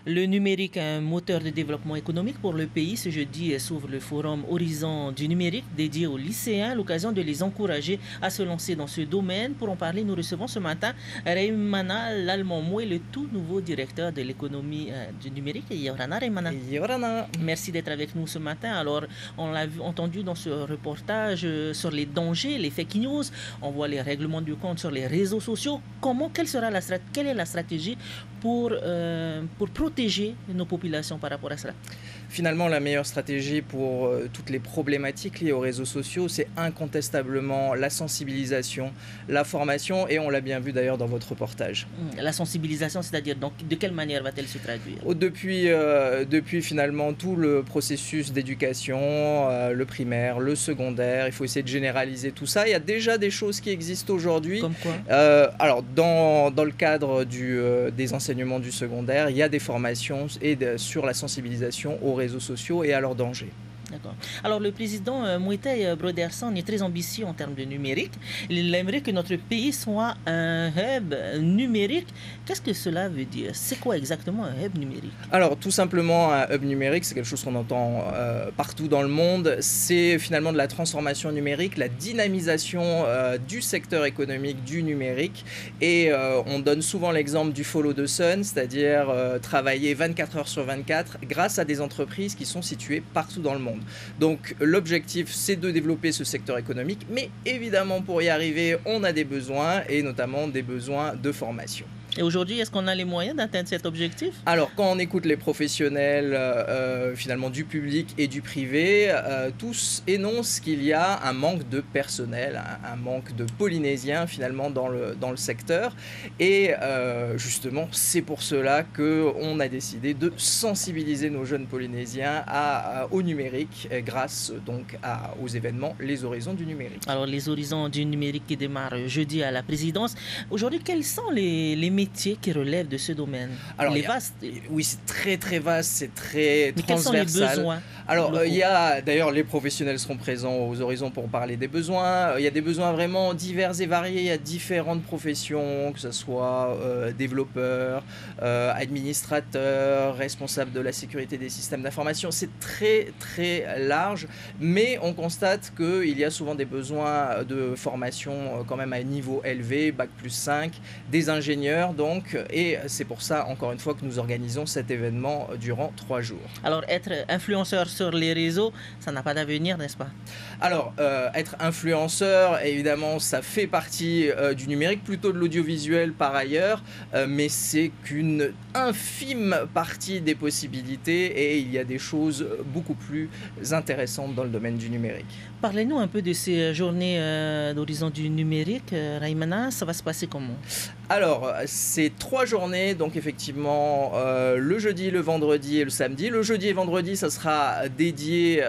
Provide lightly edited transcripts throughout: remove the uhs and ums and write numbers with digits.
Le numérique est un moteur de développement économique pour le pays. Ce jeudi s'ouvre le forum Horizon du numérique dédié aux lycéens, l'occasion de les encourager à se lancer dans ce domaine. Pour en parler, nous recevons ce matin Reymana Lalmamoué, le tout nouveau directeur de l'économie du numérique. Yorana Reymana. Yorana. Merci d'être avec nous ce matin. Alors, on l'a entendu dans ce reportage sur les dangers, les fake news. On voit les règlements du compte sur les réseaux sociaux. Quelle est la stratégie pour protéger nos populations par rapport à cela? Finalement, la meilleure stratégie pour toutes les problématiques liées aux réseaux sociaux, c'est incontestablement la sensibilisation, la formation, et on l'a bien vu d'ailleurs dans votre reportage. La sensibilisation, c'est-à-dire donc, de quelle manière va-t-elle se traduire? Depuis finalement tout le processus d'éducation, le primaire, le secondaire, il faut essayer de généraliser tout ça. Il y a déjà des choses qui existent aujourd'hui. Comme quoi? Alors, dans le cadre des enseignements du secondaire, il y a des formations sur la sensibilisation aux réseaux sociaux et à leurs dangers. D'accord. Alors, le président Moïtai Broderson est très ambitieux en termes de numérique. Il aimerait que notre pays soit un hub numérique. Qu'est-ce que cela veut dire? C'est quoi exactement un hub numérique? Alors, tout simplement, un hub numérique, c'est quelque chose qu'on entend partout dans le monde. C'est finalement de la transformation numérique, la dynamisation du secteur économique du numérique. Et on donne souvent l'exemple du follow the sun, c'est-à-dire travailler 24 heures sur 24 grâce à des entreprises qui sont situées partout dans le monde. Donc l'objectif, c'est de développer ce secteur économique, mais évidemment pour y arriver, on a des besoins, et notamment des besoins de formation. Et aujourd'hui, est-ce qu'on a les moyens d'atteindre cet objectif? Alors, quand on écoute les professionnels finalement du public et du privé, tous énoncent qu'il y a un manque de personnel, un manque de Polynésiens finalement dans le secteur. Et justement, c'est pour cela qu'on a décidé de sensibiliser nos jeunes Polynésiens au numérique grâce donc aux événements Les Horizons du numérique. Alors, les Horizons du numérique qui démarrent jeudi à la présidence. Aujourd'hui, quels sont les métiers qui relèvent de ce domaine? Alors, il est vaste. Oui, c'est très très vaste, c'est très transversal. Quels sont les besoins? Alors, il y a d'ailleurs, les professionnels seront présents aux Horizons pour parler des besoins. Il y a des besoins vraiment divers et variés. Il y a différentes professions, que ce soit développeurs, administrateurs, responsables de la sécurité des systèmes d'information. C'est très très large, mais on constate qu'il y a souvent des besoins de formation quand même à un niveau élevé, Bac+5, des ingénieurs donc, et c'est pour ça encore une fois que nous organisons cet événement durant 3 jours. Alors, être influenceur sur les réseaux, ça n'a pas d'avenir, n'est-ce pas? Alors, être influenceur, évidemment, ça fait partie du numérique, plutôt de l'audiovisuel par ailleurs, mais c'est qu'une infime partie des possibilités, et il y a des choses beaucoup plus intéressantes dans le domaine du numérique. Parlez-nous un peu de ces journées d'horizon du numérique, Reymana. Ça va se passer comment? Alors, c'est 3 journées, donc effectivement, le jeudi, le vendredi et le samedi. Le jeudi et vendredi, ça sera dédié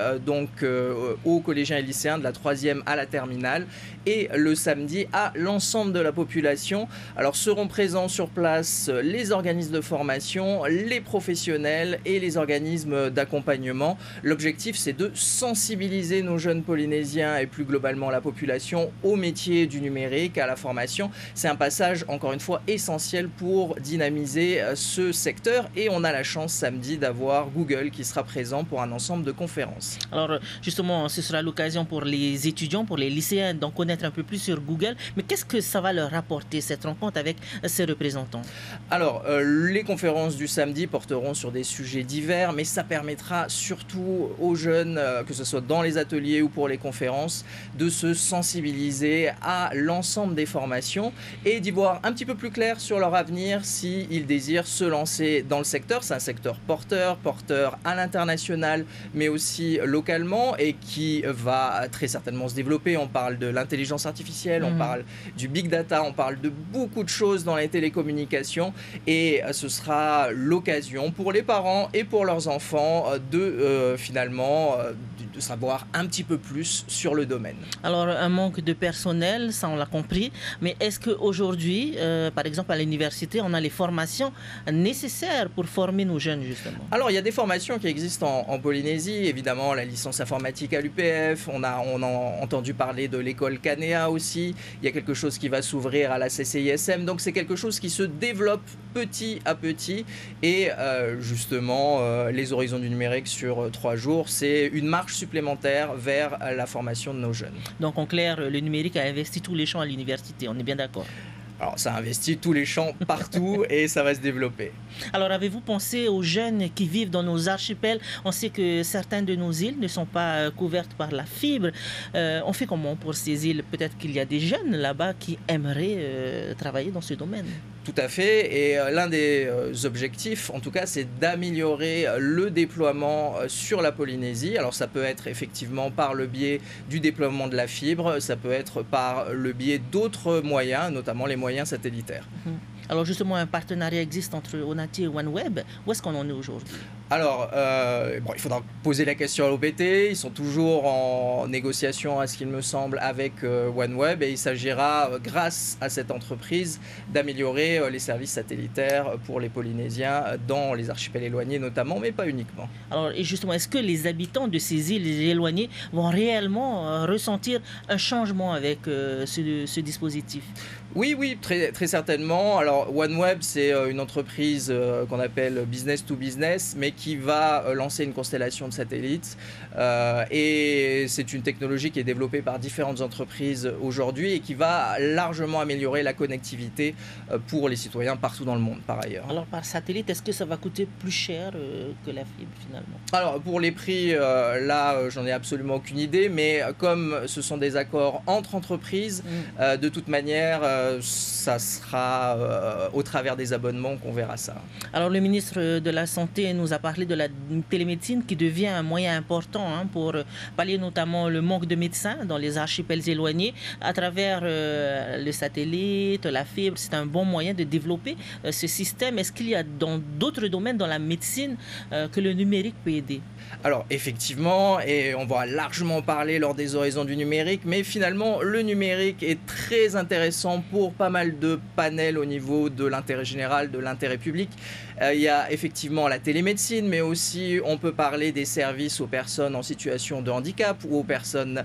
aux collégiens et lycéens de la 3e à la terminale, et le samedi à l'ensemble de la population. Alors, seront présents sur place les organismes de formation, les professionnels et les organismes d'accompagnement. L'objectif, c'est de sensibiliser nos jeunes Polynésiens et plus globalement la population au métier du numérique, à la formation. C'est un passage, encore une fois, essentiel pour dynamiser ce secteur, et on a la chance samedi d'avoir Google qui sera présent pour un ensemble de conférences. Alors justement, ce sera l'occasion pour les étudiants, pour les lycéens d'en connaître un peu plus sur Google, mais qu'est-ce que ça va leur apporter cette rencontre avec ces représentants? Alors, les conférences du samedi porteront sur des sujets divers, mais ça permettra surtout aux jeunes, que ce soit dans les ateliers ou pour les conférences, de se sensibiliser à l'ensemble des formations et d'y voir un petit peu plus clair sur leur avenir s'ils désirent se lancer dans le secteur. C'est un secteur porteur à l'international, mais aussi localement, et qui va très certainement se développer. On parle de l'intelligence artificielle, on parle du big data, on parle de beaucoup de choses dans les télécommunications, et ce sera l'occasion pour les parents et pour leurs enfants de de savoir un petit peu plus sur le domaine. Alors, un manque de personnel, ça on l'a compris, mais est-ce qu'aujourd'hui, par exemple à l'université, on a les formations nécessaires pour former nos jeunes justement? Alors, il y a des formations qui existent en Polynésie, évidemment la licence informatique à l'UPF, on a entendu parler de l'école Canea aussi, il y a quelque chose qui va s'ouvrir à la CCISM, donc c'est quelque chose qui se développe petit à petit et justement les horizons du numérique sur 3 jours, c'est une marche supplémentaire vers la formation de nos jeunes. Donc en clair, le numérique a investi tous les champs à l'université, on est bien d'accord? Alors ça investit tous les champs partout et ça va se développer. Alors avez-vous pensé aux jeunes qui vivent dans nos archipels? On sait que certaines de nos îles ne sont pas couvertes par la fibre. On fait comment pour ces îles? Peut-être qu'il y a des jeunes là-bas qui aimeraient travailler dans ce domaine. Tout à fait, et l'un des objectifs, en tout cas, c'est d'améliorer le déploiement sur la Polynésie. Alors ça peut être effectivement par le biais du déploiement de la fibre, ça peut être par le biais d'autres moyens, notamment les moyens satellitaires. Alors justement, un partenariat existe entre Onati et OneWeb. Où est-ce qu'on en est aujourd'hui? Alors, il faudra poser la question à l'OPT. Ils sont toujours en négociation, à ce qu'il me semble, avec OneWeb. Et il s'agira, grâce à cette entreprise, d'améliorer les services satellitaires pour les Polynésiens dans les archipels éloignés notamment, mais pas uniquement. Alors, et justement, est-ce que les habitants de ces îles éloignées vont réellement ressentir un changement avec ce dispositif? Oui, très, très certainement. Alors, OneWeb, c'est une entreprise qu'on appelle business to business, mais qui va lancer une constellation de satellites. Et c'est une technologie qui est développée par différentes entreprises aujourd'hui et qui va largement améliorer la connectivité pour les citoyens partout dans le monde, par ailleurs. Alors, par satellite, est-ce que ça va coûter plus cher que la fibre, finalement? Alors, pour les prix, là, j'en ai absolument aucune idée, mais comme ce sont des accords entre entreprises, de toute manière, ça sera au travers des abonnements qu'on verra ça. Alors le ministre de la Santé nous a parlé de la télémédecine qui devient un moyen important pour pallier notamment le manque de médecins dans les archipels éloignés. À travers le satellite, la fibre, c'est un bon moyen de développer ce système. Est-ce qu'il y a dans d'autres domaines dans la médecine que le numérique peut aider? Alors effectivement, et on va largement parler lors des horizons du numérique, mais finalement le numérique est très intéressant pour pas mal de panels au niveau de l'intérêt général, de l'intérêt public. Il y a effectivement la télémédecine, mais aussi on peut parler des services aux personnes en situation de handicap ou aux personnes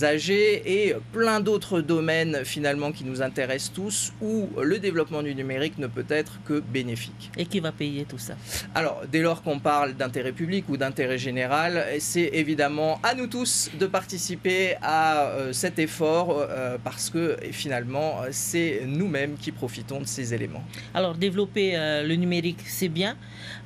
âgées et plein d'autres domaines finalement qui nous intéressent tous où le développement du numérique ne peut être que bénéfique. Et qui va payer tout ça? Alors dès lors qu'on parle d'intérêt public ou d'intérêt général, c'est évidemment à nous tous de participer à cet effort parce que finalement c'est nous-mêmes qui profitons de ces éléments. Alors développer le numérique, c'est bien,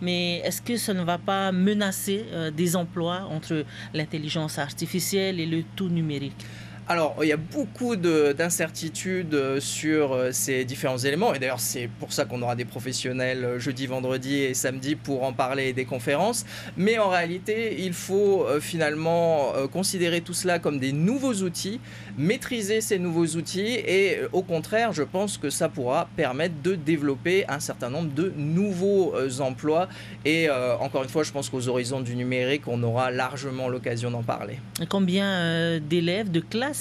mais est-ce que ça ne va pas menacer des emplois entre l'intelligence artificielle et le tout numérique? Alors, il y a beaucoup d'incertitudes sur ces différents éléments. Et d'ailleurs, c'est pour ça qu'on aura des professionnels jeudi, vendredi et samedi pour en parler et des conférences. Mais en réalité, il faut finalement considérer tout cela comme des nouveaux outils, maîtriser ces nouveaux outils. Et au contraire, je pense que ça pourra permettre de développer un certain nombre de nouveaux emplois. Et encore une fois, je pense qu'aux horizons du numérique, on aura largement l'occasion d'en parler. Et combien d'élèves, de classes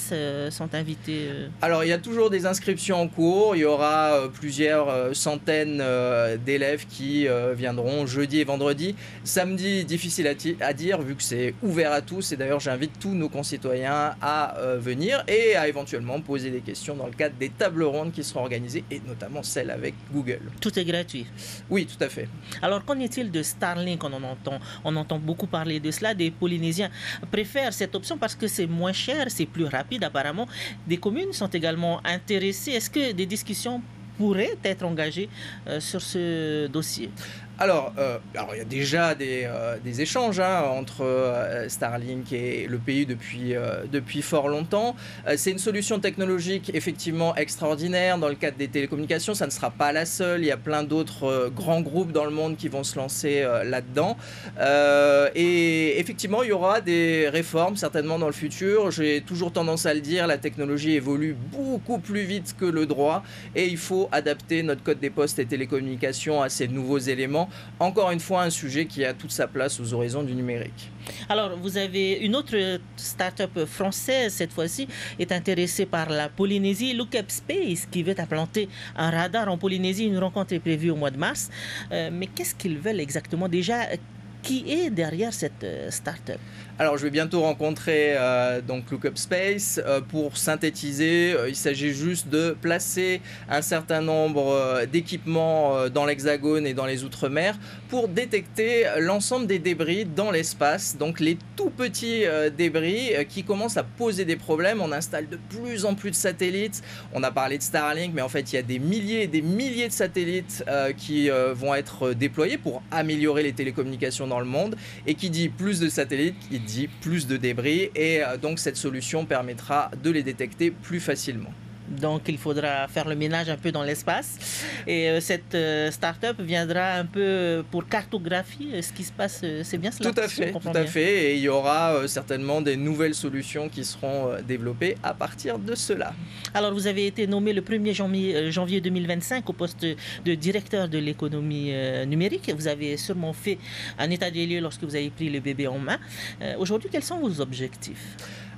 sont invités? Alors, il y a toujours des inscriptions en cours. Il y aura plusieurs centaines d'élèves qui viendront jeudi et vendredi. Samedi, difficile à dire vu que c'est ouvert à tous. Et d'ailleurs, j'invite tous nos concitoyens à venir et à éventuellement poser des questions dans le cadre des tables rondes qui seront organisées et notamment celle avec Google. Tout est gratuit? Oui, tout à fait. Alors, qu'en est-il de Starlink? On entend beaucoup parler de cela. Des Polynésiens préfèrent cette option parce que c'est moins cher, c'est plus rapide apparemment. Des communes sont également intéressées. Est-ce que des discussions pourraient être engagées sur ce dossier? Alors, il y a déjà des échanges entre Starlink et le pays depuis fort longtemps. C'est une solution technologique effectivement extraordinaire dans le cadre des télécommunications. Ça ne sera pas la seule. Il y a plein d'autres grands groupes dans le monde qui vont se lancer là-dedans. Et effectivement, il y aura des réformes certainement dans le futur. J'ai toujours tendance à le dire, la technologie évolue beaucoup plus vite que le droit et il faut adapter notre code des postes et télécommunications à ces nouveaux éléments. effectivement, encore une fois, un sujet qui a toute sa place aux horizons du numérique. Alors, vous avez une autre start-up française, cette fois-ci, est intéressée par la Polynésie, Lookup Space, qui veut implanter un radar en Polynésie. Une rencontre est prévue au mois de mars. Mais qu'est-ce qu'ils veulent exactement déjà? Qui est derrière cette start-up? Alors, je vais bientôt rencontrer donc Lookup Space. Pour synthétiser, il s'agit juste de placer un certain nombre d'équipements dans l'Hexagone et dans les Outre-mer pour détecter l'ensemble des débris dans l'espace. Donc, les tout petits débris qui commencent à poser des problèmes. On installe de plus en plus de satellites. On a parlé de Starlink, mais en fait, il y a des milliers et des milliers de satellites qui vont être déployés pour améliorer les télécommunications dans le monde. Et qui dit plus de satellites, qui dit plus de débris, et donc cette solution permettra de les détecter plus facilement. Donc, il faudra faire le ménage un peu dans l'espace. Et cette start-up viendra un peu pour cartographier ce qui se passe. C'est bien cela? Tout à fait. Et il y aura certainement des nouvelles solutions qui seront développées à partir de cela. Alors, vous avez été nommé le 1er janvier 2025 au poste de directeur de l'économie numérique. Vous avez sûrement fait un état des lieux lorsque vous avez pris le bébé en main. Aujourd'hui, quels sont vos objectifs?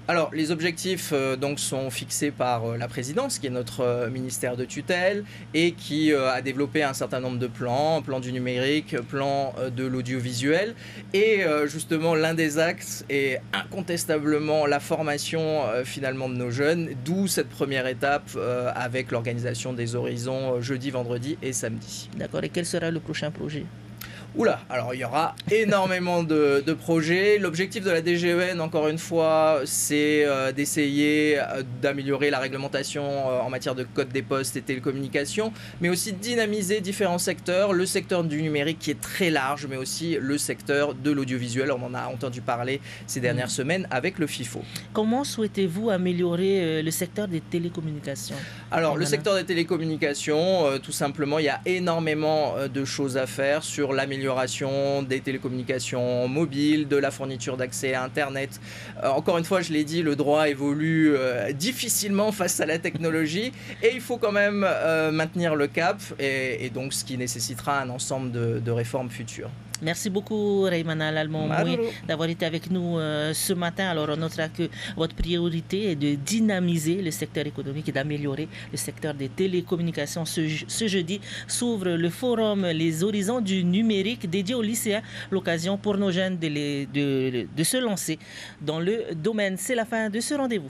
Alors, les objectifs donc, sont fixés par la présidence, qui est notre ministère de tutelle, et qui a développé un certain nombre de plans, plan du numérique, plan de l'audiovisuel. Et justement, l'un des axes est incontestablement la formation finalement de nos jeunes, d'où cette première étape avec l'organisation des horizons jeudi, vendredi et samedi. D'accord. Et quel sera le prochain projet? Oula, alors il y aura énormément de projets. L'objectif de la DGEN, encore une fois, c'est d'essayer d'améliorer la réglementation en matière de code des postes et télécommunications, mais aussi de dynamiser différents secteurs. Le secteur du numérique qui est très large, mais aussi le secteur de l'audiovisuel. On en a entendu parler ces dernières semaines avec le FIFO. Comment souhaitez-vous améliorer le secteur des télécommunications? Alors, le secteur des télécommunications, tout simplement, il y a énormément de choses à faire sur l'amélioration des télécommunications mobiles, de la fourniture d'accès à Internet. Encore une fois, je l'ai dit, le droit évolue difficilement face à la technologie et il faut quand même maintenir le cap et donc ce qui nécessitera un ensemble de réformes futures. Merci beaucoup, Raymana Lalmon-Moué, d'avoir été avec nous ce matin. Alors, on notera que votre priorité est de dynamiser le secteur économique et d'améliorer le secteur des télécommunications. Ce jeudi s'ouvre le forum Les Horizons du numérique dédié aux lycéens. L'occasion pour nos jeunes de se lancer dans le domaine. C'est la fin de ce rendez-vous.